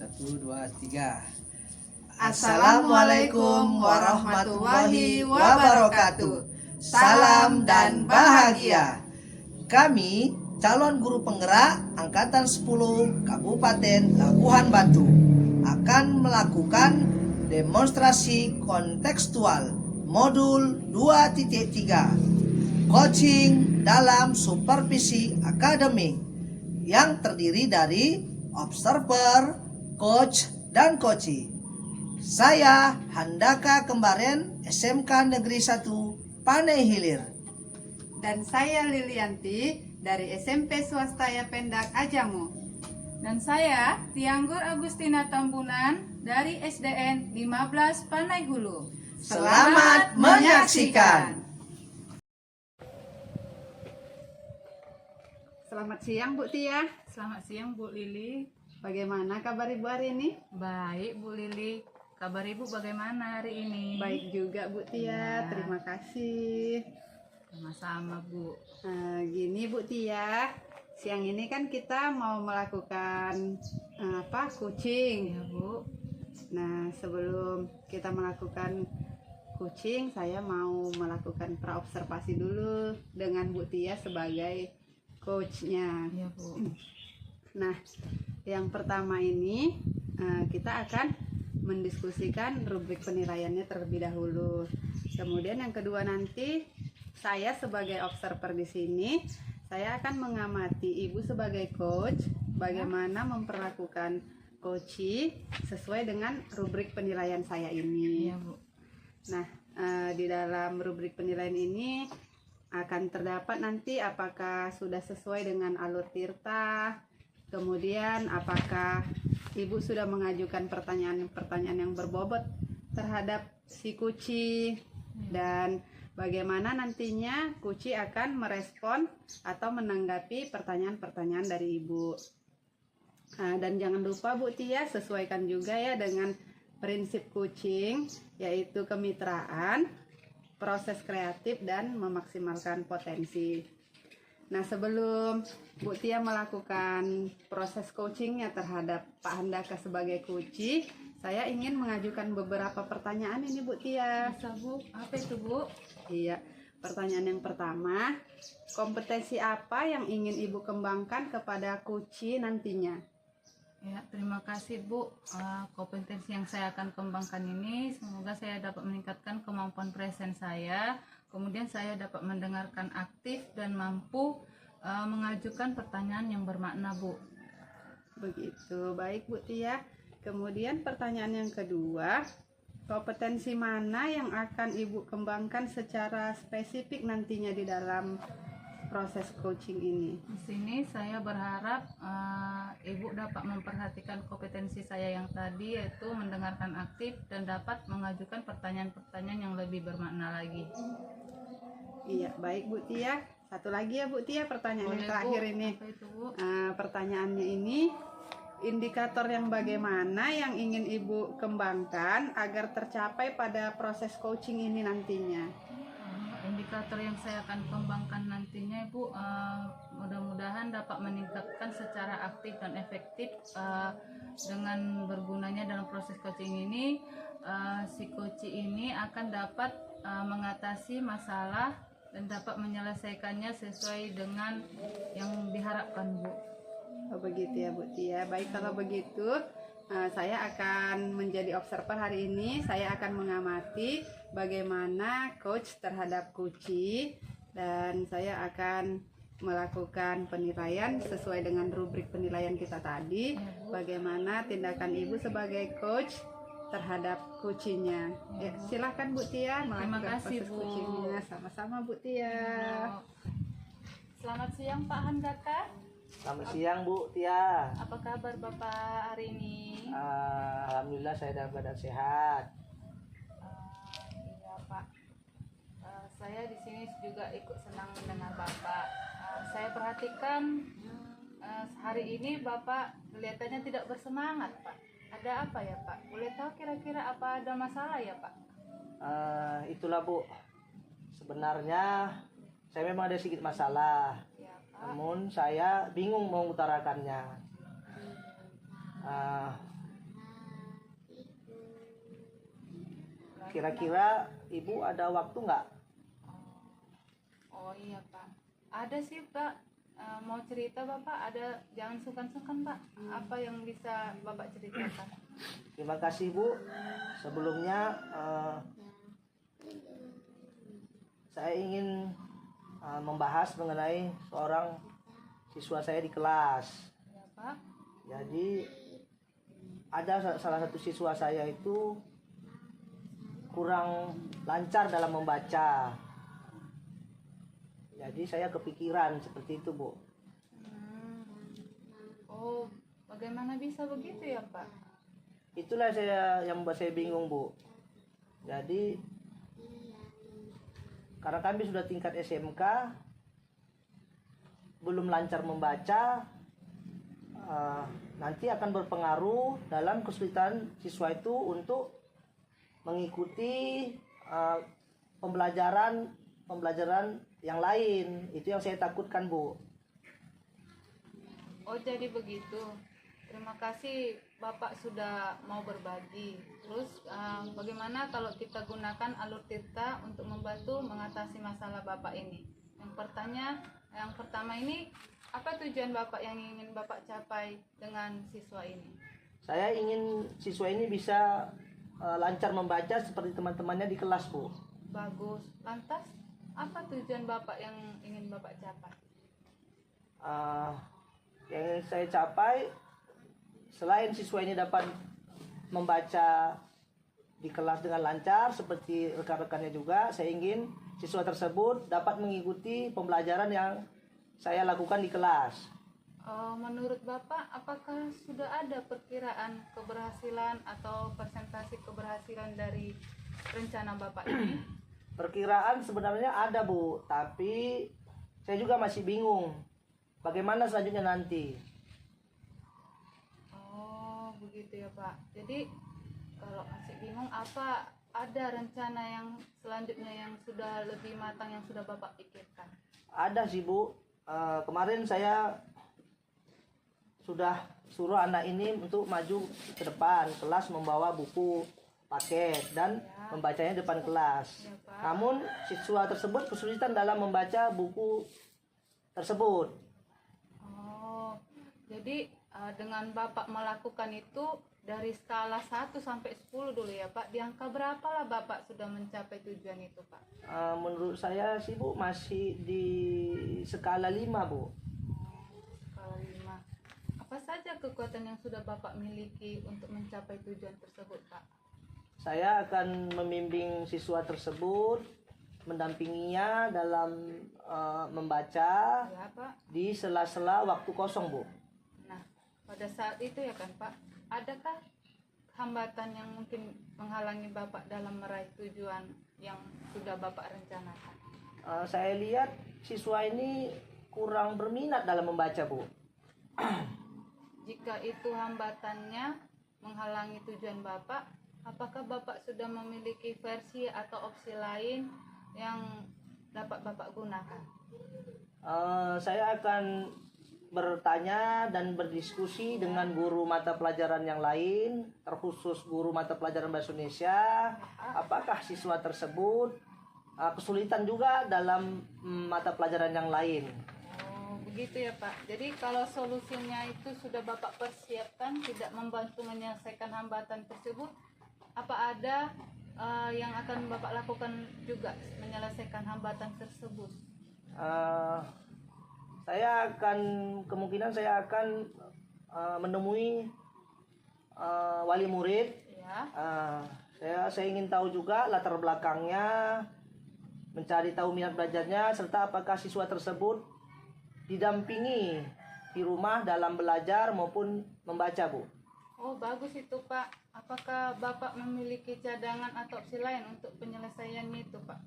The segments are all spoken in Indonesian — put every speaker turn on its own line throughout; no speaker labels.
Satu, dua, tiga.
Assalamualaikum warahmatullahi wabarakatuh. Salam dan bahagia.
Kami calon guru penggerak Angkatan 10 Kabupaten Labuhan Batu akan melakukan demonstrasi kontekstual modul 2.3 coaching dalam supervisi akademik yang terdiri dari observer, coach, dan coachee. Saya Handaka Kembaren SMK Negeri 1 Panai Hilir.
Dan saya Lilianti dari SMP Swastaya Pendak Ajamu.
Dan saya Tianggur Agustina Tambunan dari SDN 15 Panai Hulu.
Selamat menyaksikan.
Selamat siang Bu Tia.
Selamat siang Bu Lili.
Bagaimana kabar Ibu hari ini?
Baik Bu Lili. Kabar Ibu bagaimana hari ini?
Baik juga Bu Tia,
Ya.
terima kasih.
Sama-sama Bu.
Gini Bu Tia, siang ini kan kita mau melakukan coaching.
Ya Bu.
Nah, sebelum kita melakukan coaching, saya mau melakukan praobservasi dulu dengan Bu Tia sebagai coachnya.
Ya Bu.
Nah, yang pertama ini kita akan mendiskusikan rubrik penilaiannya terlebih dahulu. Kemudian yang kedua nanti saya sebagai observer di sini, saya akan mengamati Ibu sebagai coach bagaimana memperlakukan coachee sesuai dengan rubrik penilaian saya ini.
Ya Bu.
Nah, di dalam rubrik penilaian ini akan terdapat nanti apakah sudah sesuai dengan alur tirta, kemudian apakah Ibu sudah mengajukan pertanyaan-pertanyaan yang berbobot terhadap si coachee, dan bagaimana nantinya coachee akan merespon atau menanggapi pertanyaan-pertanyaan dari Ibu. Dan jangan lupa Bu Tia, sesuaikan juga ya dengan prinsip coaching, yaitu kemitraan, proses kreatif, dan memaksimalkan potensi. Nah, sebelum Bu Tia melakukan proses coachingnya terhadap Pak Handaka sebagai coachee, saya ingin mengajukan beberapa pertanyaan ini Bu Tia.
Bisa Bu. Apa itu Bu?
Iya, pertanyaan yang pertama, kompetensi apa yang ingin Ibu kembangkan kepada coachee nantinya?
Ya, terima kasih Bu. Kompetensi yang saya akan kembangkan ini semoga saya dapat meningkatkan kemampuan present saya, kemudian saya dapat mendengarkan aktif dan mampu mengajukan pertanyaan yang bermakna Bu.
Begitu, baik Bu Tia. Kemudian pertanyaan yang kedua, kompetensi mana yang akan Ibu kembangkan secara spesifik nantinya di dalam proses coaching ini?
Di sini saya berharap Ibu dapat memperhatikan kompetensi saya yang tadi, yaitu mendengarkan aktif dan dapat mengajukan pertanyaan-pertanyaan yang lebih bermakna lagi.
Iya, baik Bu Tia. Satu lagi ya Bu Tia, pertanyaan yang
Boleh,
terakhir
Bu.
ini.
Apa itu Bu?
Pertanyaannya ini, indikator yang bagaimana yang ingin Ibu kembangkan agar tercapai pada proses coaching ini nantinya?
Indikator yang saya akan kembangkan nantinya Ibu, mudah-mudahan dapat meningkatkan secara aktif dan efektif dengan bergunanya dalam proses coaching ini. Si coachee ini akan dapat mengatasi masalah dan dapat menyelesaikannya sesuai dengan yang diharapkan Bu.
Oh, begitu ya Bu Tia. Baik, kalau begitu saya akan menjadi observer hari ini. Saya akan mengamati bagaimana coach terhadap coachee, dan saya akan melakukan penilaian sesuai dengan rubrik penilaian kita tadi. Bagaimana tindakan Ibu sebagai coach terhadap coachee-nya. Ya, silakan Bu Tia
Terima
melakukan
kasih,
proses
Bu.
coaching-nya. Sama-sama Bu Tia.
Selamat siang Pak Handaka.
Selamat siang Bu Tia.
Apa kabar Bapak hari ini?
Alhamdulillah saya dalam keadaan sehat.
Iya Pak. Saya di sini juga ikut senang mendengar Bapak. Saya perhatikan hari ini Bapak kelihatannya tidak bersemangat Pak. Ada apa ya Pak? Boleh tahu kira-kira apa ada masalah ya Pak?
Itulah Bu. Sebenarnya saya memang ada sedikit masalah.
Ya Pak.
Namun saya bingung mengutarakannya. Kira-kira Ibu ada waktu nggak?
Oh iya Pak, ada sih Pak. Mau cerita Bapak, ada, jangan sungkan-sungkan Pak. Apa yang bisa Bapak ceritakan?
Terima kasih Bu. Sebelumnya saya ingin membahas mengenai seorang siswa saya di kelas.
Ya Pak.
Jadi ada salah satu siswa saya itu kurang lancar dalam membaca. Jadi saya kepikiran seperti itu Bu.
Oh, bagaimana bisa begitu ya Pak?
Itulah yang membuat saya bingung Bu. Jadi karena kami sudah tingkat SMK, belum lancar membaca, nanti akan berpengaruh dalam kesulitan siswa itu untuk mengikuti pembelajaran yang lain. Itu yang saya takutkan Bu.
Oh jadi begitu. Terima kasih Bapak sudah mau berbagi. Terus bagaimana kalau kita gunakan alur tirta untuk membantu mengatasi masalah Bapak ini? Yang pertama ini, apa tujuan Bapak yang ingin Bapak capai dengan siswa ini?
Saya ingin siswa ini bisa lancar membaca seperti teman-temannya di kelas Bu.
Bagus. Lantas apa tujuan Bapak yang ingin Bapak capai?
Yang ingin saya capai, selain siswa ini dapat membaca di kelas dengan lancar seperti rekan-rekannya juga, saya ingin siswa tersebut dapat mengikuti pembelajaran yang saya lakukan di kelas.
Menurut Bapak, apakah sudah ada perkiraan keberhasilan atau persentase keberhasilan dari rencana Bapak ini?
Perkiraan sebenarnya ada Bu, tapi saya juga masih bingung bagaimana selanjutnya nanti.
Oh begitu ya Pak. Jadi kalau masih bingung, apa ada rencana yang selanjutnya yang sudah lebih matang yang sudah Bapak pikirkan?
Ada sih Bu. Kemarin saya sudah suruh anak ini untuk maju ke depan kelas membawa buku paket dan membacanya depan kelas.
Ya, Pak.
Namun siswa tersebut kesulitan dalam membaca buku tersebut.
Oh, jadi dengan Bapak melakukan itu dari skala 1 sampai 10 dulu ya Pak. Di angka berapa lah Bapak sudah mencapai tujuan itu Pak?
Menurut saya sih Bu masih di skala 5 Bu.
Skala 5. Apa saja kekuatan yang sudah Bapak miliki untuk mencapai tujuan tersebut Pak?
Saya akan membimbing siswa tersebut, mendampinginya dalam membaca
Ya Pak.
di sela-sela waktu kosong Bu.
Nah, pada saat itu ya kan Pak, adakah hambatan yang mungkin menghalangi Bapak dalam meraih tujuan yang sudah Bapak rencanakan?
Saya lihat siswa ini kurang berminat dalam membaca Bu.
Jika itu hambatannya menghalangi tujuan Bapak, apakah Bapak sudah memiliki versi atau opsi lain yang dapat Bapak gunakan?
Saya akan bertanya dan berdiskusi dengan guru mata pelajaran yang lain, terkhusus guru mata pelajaran Bahasa Indonesia. Apakah siswa tersebut kesulitan juga dalam mata pelajaran yang lain?
Oh, begitu ya Pak. Jadi kalau solusinya itu sudah Bapak persiapkan, tidak membantu menyelesaikan hambatan tersebut, apa ada yang akan Bapak lakukan juga menyelesaikan hambatan tersebut? Kemungkinan saya akan menemui wali murid. Ya.
Saya ingin tahu juga latar belakangnya, mencari tahu minat belajarnya, serta apakah siswa tersebut didampingi di rumah dalam belajar maupun membaca Bu.
Oh bagus itu Pak. Apakah Bapak memiliki cadangan atau opsi lain untuk penyelesaiannya itu Pak?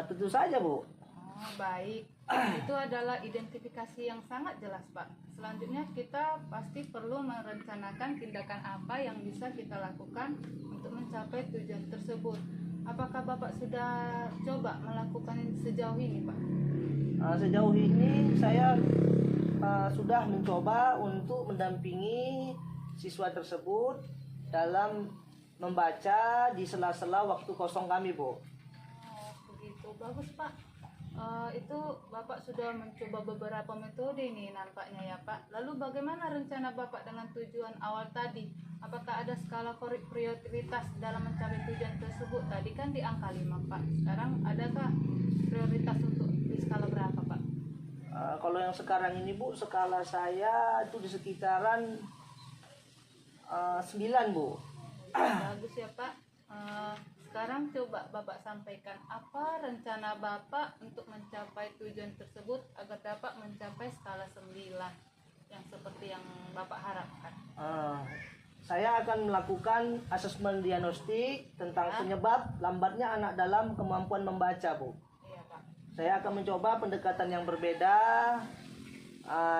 Tentu saja Bu.
Oh baik. Itu adalah identifikasi yang sangat jelas Pak. Selanjutnya kita pasti perlu merencanakan tindakan apa yang bisa kita lakukan untuk mencapai tujuan tersebut. Apakah Bapak sudah coba melakukan sejauh ini Pak?
Sejauh ini saya sudah mencoba untuk mendampingi siswa tersebut dalam membaca di sela-sela waktu kosong kami, Bu.
Oh, begitu. Bagus, Pak. Itu Bapak sudah mencoba beberapa metode nih nampaknya ya, Pak. Lalu bagaimana rencana Bapak dengan tujuan awal tadi? Apakah ada skala prioritas dalam mencapai tujuan tersebut? Tadi kan di angka 5, Pak. Sekarang adakah prioritas untuk di skala berapa, Pak?
Kalau yang sekarang ini, Bu, skala saya itu di sekitaran 9, Bu.
Bagus ya, Pak. Sekarang coba Bapak sampaikan apa rencana Bapak untuk mencapai tujuan tersebut agar dapat mencapai skala 9 yang seperti yang Bapak harapkan.
Saya akan melakukan asesmen diagnostik tentang penyebab lambatnya anak dalam kemampuan membaca, Bu.
Iya, Pak.
Saya akan mencoba pendekatan yang berbeda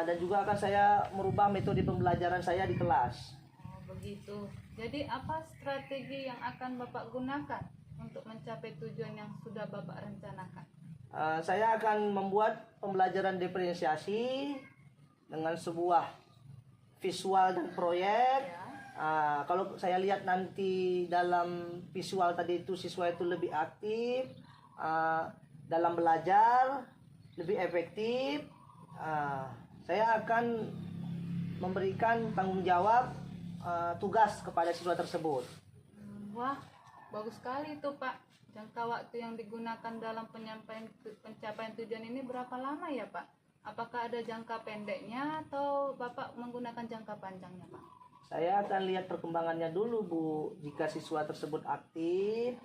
dan juga akan saya merubah metode pembelajaran saya di kelas.
Oh, begitu. Jadi apa strategi yang akan Bapak gunakan untuk mencapai tujuan yang sudah Bapak rencanakan?
Saya akan membuat pembelajaran diferensiasi dengan sebuah visual dan proyek. Kalau saya lihat nanti dalam visual tadi itu siswa itu lebih aktif dalam belajar, lebih efektif. Saya akan memberikan tanggung jawab tugas kepada siswa tersebut.
Wah, bagus sekali itu, Pak. Jangka waktu yang digunakan dalam pencapaian tujuan ini berapa lama ya, Pak? Apakah ada jangka pendeknya atau Bapak menggunakan jangka panjangnya, Pak?
Saya akan lihat perkembangannya dulu, Bu. Jika siswa tersebut aktif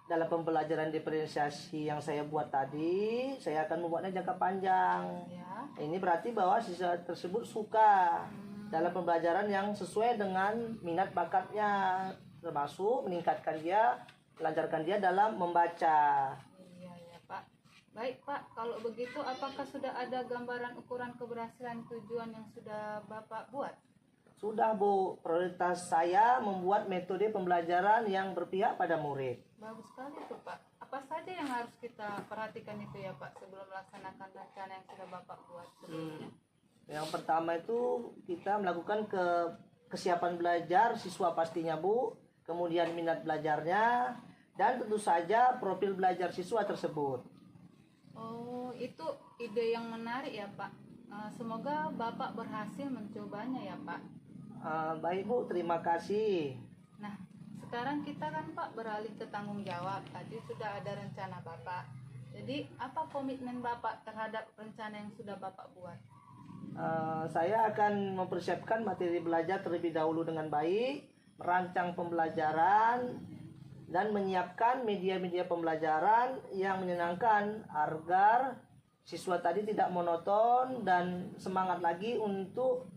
dalam pembelajaran diferensiasi yang saya buat tadi, saya akan membuatnya jangka panjang.
Ya.
Ini berarti bahwa siswa tersebut suka dalam pembelajaran yang sesuai dengan minat bakatnya, termasuk meningkatkan dia, melancarkan dia dalam membaca.
Iya ya, Pak. Baik, Pak. Kalau begitu apakah sudah ada gambaran ukuran keberhasilan tujuan yang sudah Bapak buat?
Sudah, Bu. Prioritas saya membuat metode pembelajaran yang berpihak pada murid.
Bagus sekali tuh, Pak. Apa saja yang harus kita perhatikan itu ya, Pak, sebelum melaksanakan rencana yang sudah Bapak buat sebelumnya?
Yang pertama itu kita melakukan kesiapan belajar siswa pastinya, Bu. Kemudian minat belajarnya dan tentu saja profil belajar siswa tersebut.
Oh, itu ide yang menarik ya, Pak. Semoga Bapak berhasil mencobanya ya, Pak.
Baik, Bu, terima kasih.
Nah, sekarang kita kan, Pak, beralih ke tanggung jawab. Tadi sudah ada rencana Bapak. Jadi, apa komitmen Bapak terhadap rencana yang sudah Bapak buat?
Saya akan mempersiapkan materi belajar terlebih dahulu dengan baik, merancang pembelajaran, dan menyiapkan media-media pembelajaran yang menyenangkan agar siswa tadi tidak monoton dan semangat lagi untuk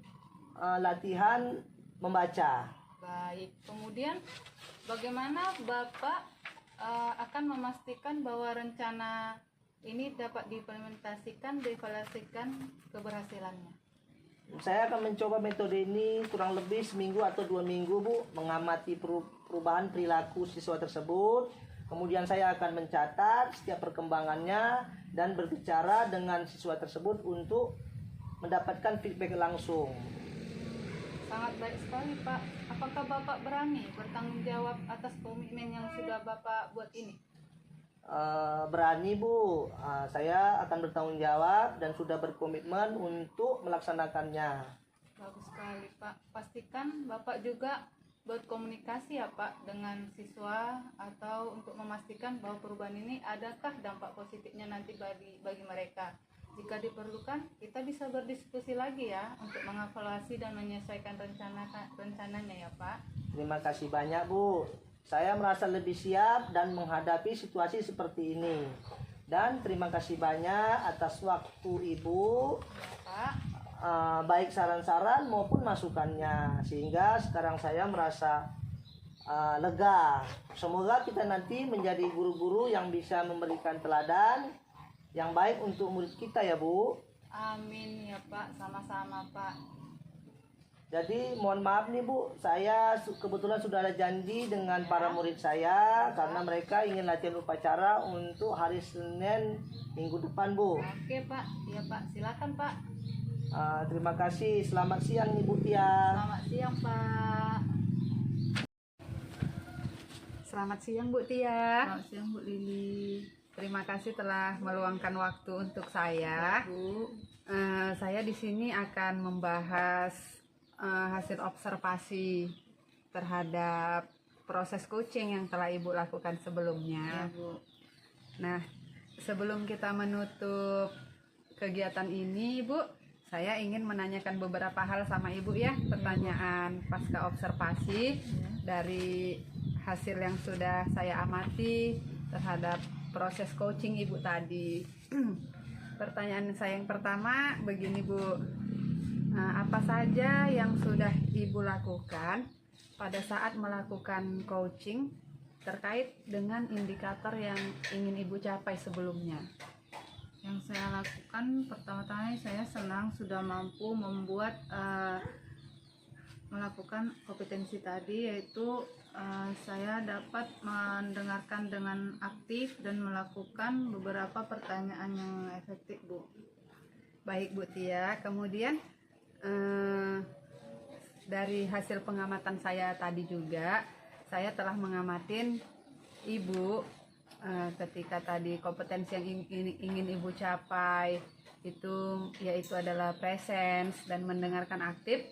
latihan membaca.
Baik, kemudian bagaimana Bapak akan memastikan bahwa rencana ini dapat diimplementasikan, dievaluasikan keberhasilannya?
Saya akan mencoba metode ini kurang lebih seminggu atau 2 minggu, Bu, mengamati perubahan perilaku siswa tersebut. Kemudian saya akan mencatat setiap perkembangannya dan berbicara dengan siswa tersebut untuk mendapatkan feedback langsung.
Sangat baik sekali, Pak. Apakah Bapak berani bertanggung jawab atas komitmen yang sudah Bapak buat ini?
Berani, Bu. Saya akan bertanggung jawab dan sudah berkomitmen untuk melaksanakannya.
Bagus sekali, Pak. Pastikan Bapak juga berkomunikasi ya, Pak, dengan siswa atau untuk memastikan bahwa perubahan ini adakah dampak positifnya nanti bagi mereka. Jika diperlukan, kita bisa berdiskusi lagi ya untuk mengevaluasi dan menyesuaikan rencananya ya, Pak.
Terima kasih banyak, Bu. Saya merasa lebih siap dan menghadapi situasi seperti ini. Dan terima kasih banyak atas waktu Ibu,
Ya, Pak.
baik saran-saran maupun masukannya. Sehingga sekarang saya merasa lega. Semoga kita nanti menjadi guru-guru yang bisa memberikan teladan yang baik untuk murid kita ya, Bu.
Amin ya, Pak. Sama-sama, Pak.
Jadi mohon maaf nih, Bu, saya kebetulan sudah ada janji dengan para murid saya karena mereka ingin latihan upacara untuk hari Senin minggu depan, Bu.
Oke, Pak. Ya, Pak. Silakan, Pak.
Terima kasih. Selamat siang, Ibu Tia.
Selamat siang, Pak.
Selamat siang Bu Tia.
Selamat siang Bu Lili.
Terima kasih telah meluangkan waktu untuk saya.
Bu.
Saya di sini akan membahas hasil observasi terhadap proses coaching yang telah Ibu lakukan sebelumnya.
Ya Bu.
Nah, sebelum kita menutup kegiatan ini, Bu, saya ingin menanyakan beberapa hal sama Ibu ya. Pertanyaan pasca observasi dari hasil yang sudah saya amati terhadap proses coaching Ibu tadi. Pertanyaan saya yang pertama begini Bu, apa saja yang sudah Ibu lakukan pada saat melakukan coaching terkait dengan indikator yang ingin Ibu capai sebelumnya?
Yang saya lakukan pertama-tama saya senang sudah mampu membuat melakukan kompetensi tadi, yaitu saya dapat mendengarkan dengan aktif dan melakukan beberapa pertanyaan yang efektif Bu.
Baik Bu Tia, kemudian dari hasil pengamatan saya tadi juga, saya telah mengamatin Ibu ketika tadi kompetensi yang ingin Ibu capai itu yaitu adalah presence dan mendengarkan aktif.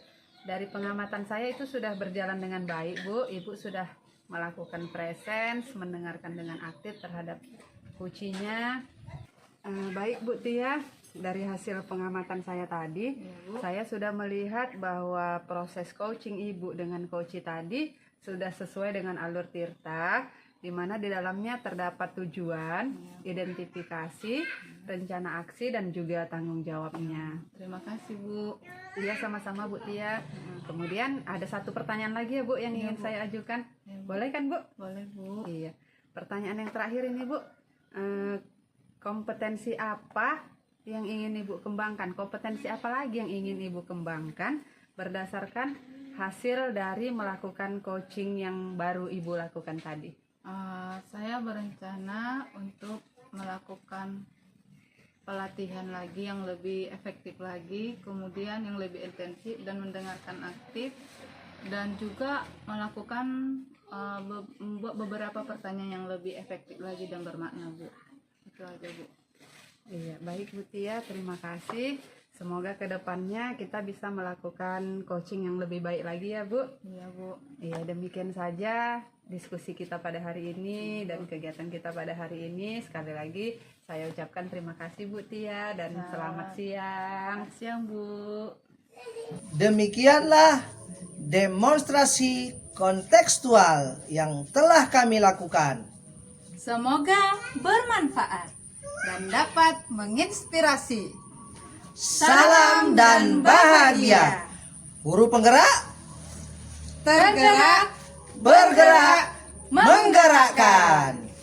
Dari pengamatan saya itu sudah berjalan dengan baik Bu. Ibu sudah melakukan presence, mendengarkan dengan aktif terhadap coachingnya. Baik Bu Tia, dari hasil pengamatan saya tadi, saya sudah melihat bahwa proses coaching Ibu dengan coach tadi sudah sesuai dengan alur Tirta, di mana di dalamnya terdapat tujuan, identifikasi, rencana aksi, dan juga tanggung jawabnya.
Terima kasih Bu.
Iya, sama-sama Bu Tia. Kemudian ada satu pertanyaan lagi ya Bu yang ingin saya ajukan. Boleh kan Bu?
Boleh Bu.
Iya. Pertanyaan yang terakhir ini Bu, kompetensi apa yang ingin Ibu kembangkan? Kompetensi apa lagi yang ingin Ibu kembangkan berdasarkan hasil dari melakukan coaching yang baru Ibu lakukan tadi?
Saya berencana untuk melakukan pelatihan lagi yang lebih efektif lagi, kemudian yang lebih intensif dan mendengarkan aktif, dan juga melakukan membuat beberapa pertanyaan yang lebih efektif lagi dan bermakna Bu. Itu aja Bu.
Iya, baik Bu Tia, terima kasih. Semoga kedepannya kita bisa melakukan coaching yang lebih baik lagi ya Bu.
Iya Bu.
Iya, demikian saja diskusi kita pada hari ini dan kegiatan kita pada hari ini. Sekali lagi saya ucapkan terima kasih Bu Tia dan selamat siang.
Selamat siang Bu.
Demikianlah demonstrasi kontekstual yang telah kami lakukan.
Semoga bermanfaat dan dapat menginspirasi.
Salam dan bahagia. Guru penggerak,
Tergerak,
bergerak, menggerakkan.